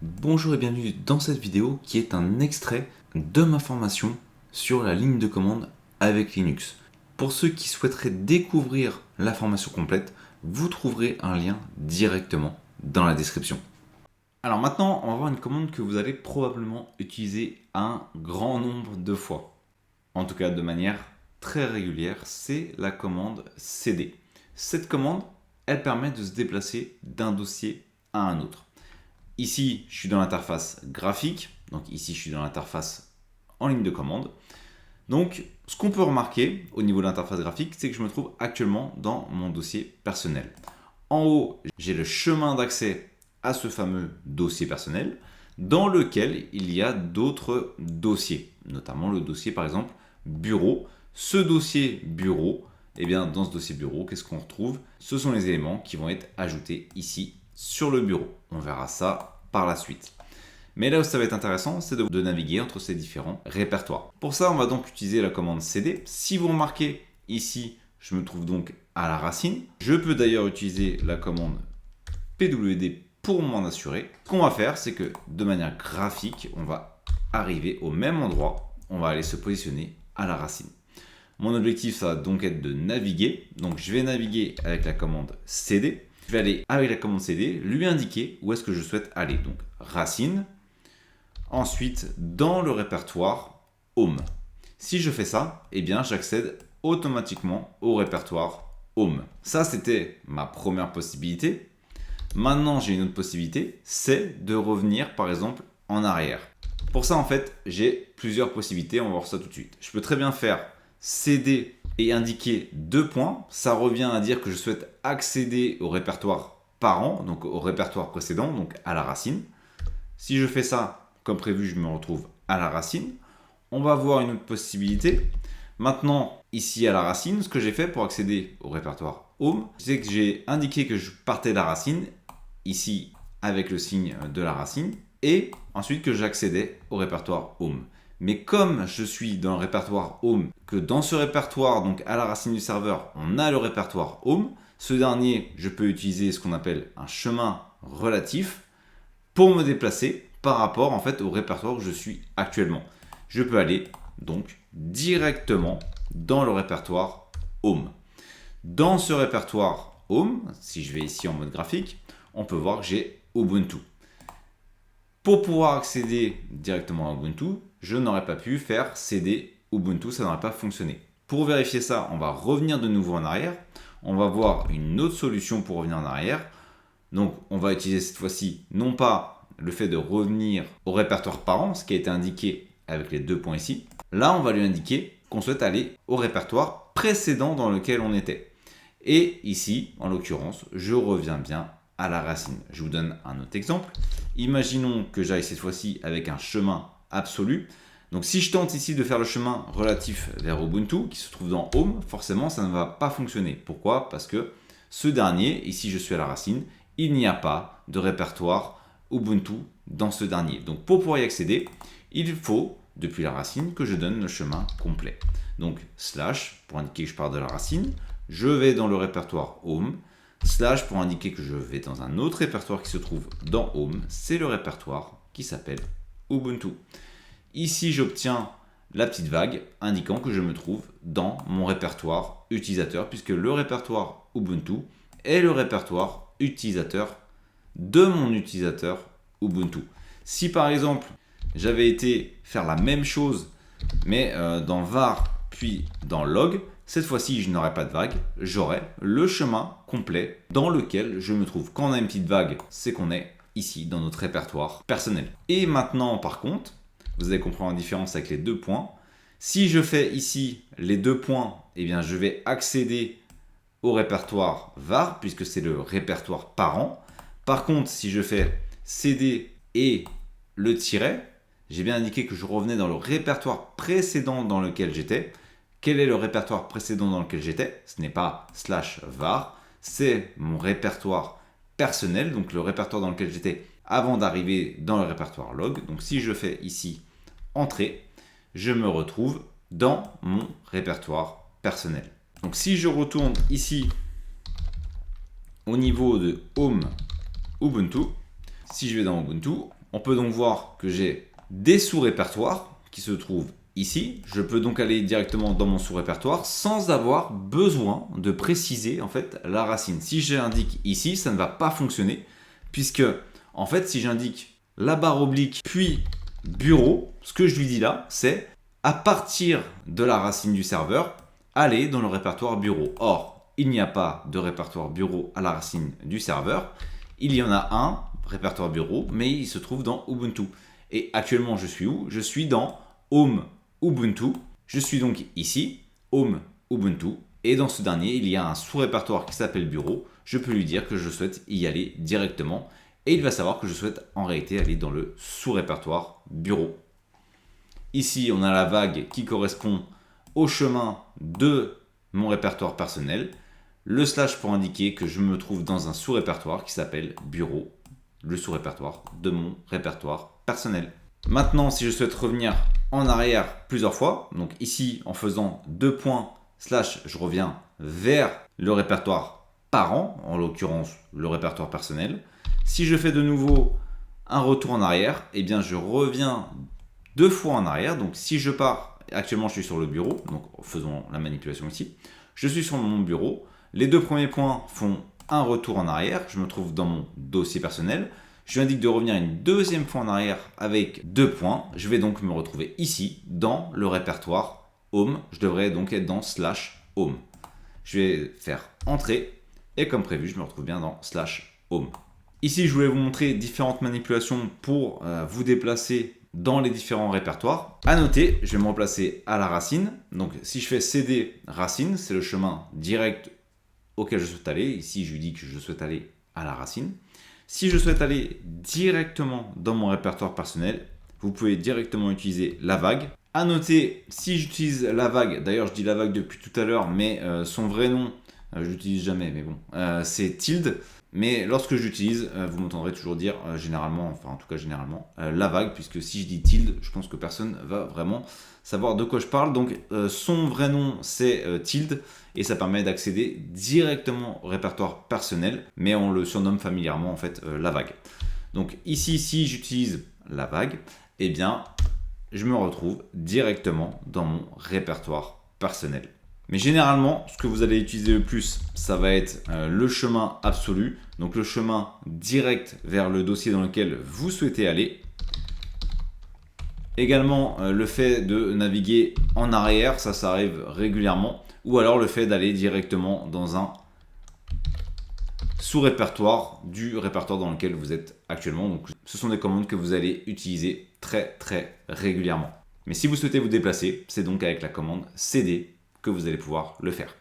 Bonjour et bienvenue dans cette vidéo qui est un extrait de ma formation sur la ligne de commande avec Linux. Pour ceux qui souhaiteraient découvrir la formation complète, vous trouverez un lien directement dans la description. Alors maintenant, on va voir une commande que vous allez probablement utiliser un grand nombre de fois. En tout cas de manière très régulière, c'est la commande cd. Cette commande, elle permet de se déplacer d'un dossier à un autre. Ici, je suis dans l'interface graphique, donc ici, je suis dans l'interface en ligne de commande. Donc, ce qu'on peut remarquer au niveau de l'interface graphique, c'est que je me trouve actuellement dans mon dossier personnel. En haut, j'ai le chemin d'accès à ce fameux dossier personnel, dans lequel il y a d'autres dossiers, notamment le dossier par exemple bureau. Ce dossier bureau, eh bien, dans ce dossier bureau, qu'est-ce qu'on retrouve? Ce sont les éléments qui vont être ajoutés ici sur le bureau. On verra ça par la suite. Mais là où ça va être intéressant, c'est de naviguer entre ces différents répertoires. Pour ça, on va donc utiliser la commande cd. Si vous remarquez, ici, je me trouve donc à la racine. Je peux d'ailleurs utiliser la commande pwd pour m'en assurer. Ce qu'on va faire, c'est que de manière graphique, on va arriver au même endroit. On va aller se positionner à la racine. Mon objectif, ça va donc être de naviguer. Donc, je vais naviguer avec la commande cd. Je vais aller avec la commande cd, lui indiquer où est-ce que je souhaite aller. Donc, racine. Ensuite, dans le répertoire home. Si je fais ça, eh bien, j'accède automatiquement au répertoire home. Ça, c'était ma première possibilité. Maintenant, j'ai une autre possibilité, c'est de revenir, par exemple, en arrière. Pour ça, en fait, j'ai plusieurs possibilités. On va voir ça tout de suite. Je peux très bien faire cd et indiquer 2 points. Ça revient à dire que je souhaite accéder au répertoire parent, donc au répertoire précédent, donc à la racine. Si je fais ça, comme prévu, je me retrouve à la racine. On va voir une autre possibilité. Maintenant, ici à la racine, ce que j'ai fait pour accéder au répertoire home, c'est que j'ai indiqué que je partais de la racine, ici avec le signe de la racine, et ensuite que j'accédais au répertoire home. Mais comme je suis dans le répertoire home, que dans ce répertoire, donc à la racine du serveur, on a le répertoire home, ce dernier, je peux utiliser ce qu'on appelle un chemin relatif pour me déplacer par rapport en fait au répertoire où je suis actuellement. Je peux aller donc directement dans le répertoire home. Dans ce répertoire home, si je vais ici en mode graphique, on peut voir que j'ai Ubuntu. Pour pouvoir accéder directement à Ubuntu, je n'aurais pas pu faire cd Ubuntu, ça n'aurait pas fonctionné. Pour vérifier ça, on va revenir de nouveau en arrière. On va voir une autre solution pour revenir en arrière. Donc, on va utiliser cette fois-ci non pas le fait de revenir au répertoire parent, ce qui a été indiqué avec les 2 points ici. Là, on va lui indiquer qu'on souhaite aller au répertoire précédent dans lequel on était. Et ici, en l'occurrence, je reviens bien à la racine. Je vous donne un autre exemple. Imaginons que j'aille cette fois-ci avec un chemin absolu. Donc si je tente ici de faire le chemin relatif vers Ubuntu, qui se trouve dans Home, forcément ça ne va pas fonctionner. Pourquoi? Parce que ce dernier, ici je suis à la racine, il n'y a pas de répertoire Ubuntu dans ce dernier. Donc pour pouvoir y accéder, il faut, depuis la racine, que je donne le chemin complet. Donc slash, pour indiquer que je pars de la racine, je vais dans le répertoire Home, slash pour indiquer que je vais dans un autre répertoire qui se trouve dans Home, c'est le répertoire qui s'appelle Ubuntu. Ici, j'obtiens la petite vague indiquant que je me trouve dans mon répertoire utilisateur, puisque le répertoire Ubuntu est le répertoire utilisateur de mon utilisateur Ubuntu. Si par exemple, j'avais été faire la même chose, mais dans var puis dans log, cette fois-ci, je n'aurai pas de vague, j'aurai le chemin complet dans lequel je me trouve. Quand on a une petite vague, c'est qu'on est ici dans notre répertoire personnel. Et maintenant, par contre, vous allez comprendre la différence avec les 2 points. Si je fais ici les 2 points, eh bien, je vais accéder au répertoire var, puisque c'est le répertoire parent. Par contre, si je fais cd et le tiret, j'ai bien indiqué que je revenais dans le répertoire précédent dans lequel j'étais. Quel est le répertoire précédent dans lequel j'étais? Ce n'est pas slash var, c'est mon répertoire personnel, donc le répertoire dans lequel j'étais avant d'arriver dans le répertoire log. Donc si je fais ici entrée, je me retrouve dans mon répertoire personnel. Donc si je retourne ici au niveau de Home Ubuntu, si je vais dans Ubuntu, On peut donc voir que j'ai des sous-répertoires qui se trouvent ici. Je peux donc aller directement dans mon sous-répertoire sans avoir besoin de préciser en fait la racine. Si j'indique ici, ça ne va pas fonctionner puisque en fait si j'indique la barre oblique puis bureau, ce que je lui dis là, c'est à partir de la racine du serveur, aller dans le répertoire bureau. Or, il n'y a pas de répertoire bureau à la racine du serveur. Il y en a un répertoire bureau, mais il se trouve dans Ubuntu. Et actuellement, je suis où? Je suis dans Home Ubuntu. Je suis donc ici, Home Ubuntu. Et dans ce dernier, il y a un sous-répertoire qui s'appelle bureau. Je peux lui dire que je souhaite y aller directement. Et il va savoir que je souhaite en réalité aller dans le sous-répertoire bureau. Ici, on a la vague qui correspond au chemin de mon répertoire personnel. Le slash pour indiquer que je me trouve dans un sous-répertoire qui s'appelle bureau, le sous-répertoire de mon répertoire personnel. Maintenant, si je souhaite revenir en arrière plusieurs fois, donc ici en faisant 2 points slash, je reviens vers le répertoire parent, en l'occurrence le répertoire personnel. Si je fais de nouveau un retour en arrière, eh bien je reviens 2 fois en arrière. Donc si je pars, actuellement je suis sur le bureau, donc faisons la manipulation ici. Je suis sur mon bureau. Les 2 premiers points font un retour en arrière. Je me trouve dans mon dossier personnel. Je lui indique de revenir une deuxième fois en arrière avec 2 points. Je vais donc me retrouver ici dans le répertoire Home. Je devrais donc être dans slash Home. Je vais faire Entrée et comme prévu, je me retrouve bien dans slash Home. Ici, je voulais vous montrer différentes manipulations pour vous déplacer dans les différents répertoires. À noter, je vais me replacer à la racine. Donc, si je fais CD racine, c'est le chemin direct auquel je souhaite aller. Ici, je lui dis que je souhaite aller à la racine. Si je souhaite aller directement dans mon répertoire personnel, vous pouvez directement utiliser la vague. À noter, si j'utilise la vague, d'ailleurs je dis la vague depuis tout à l'heure, mais son vrai nom, je l'utilise jamais, mais bon, c'est tilde. Mais lorsque j'utilise, vous m'entendrez toujours dire généralement, enfin en tout cas généralement, la vague, puisque si je dis tilde, je pense que personne va vraiment savoir de quoi je parle. Donc son vrai nom c'est tilde et ça permet d'accéder directement au répertoire personnel, mais on le surnomme familièrement en fait la vague. Donc ici, si j'utilise la vague, eh bien je me retrouve directement dans mon répertoire personnel. Mais généralement, ce que vous allez utiliser le plus, ça va être le chemin absolu, donc le chemin direct vers le dossier dans lequel vous souhaitez aller. Également, le fait de naviguer en arrière, ça arrive régulièrement, ou alors le fait d'aller directement dans un sous-répertoire du répertoire dans lequel vous êtes actuellement. Donc, ce sont des commandes que vous allez utiliser très régulièrement. Mais si vous souhaitez vous déplacer, c'est donc avec la commande CD que vous allez pouvoir le faire.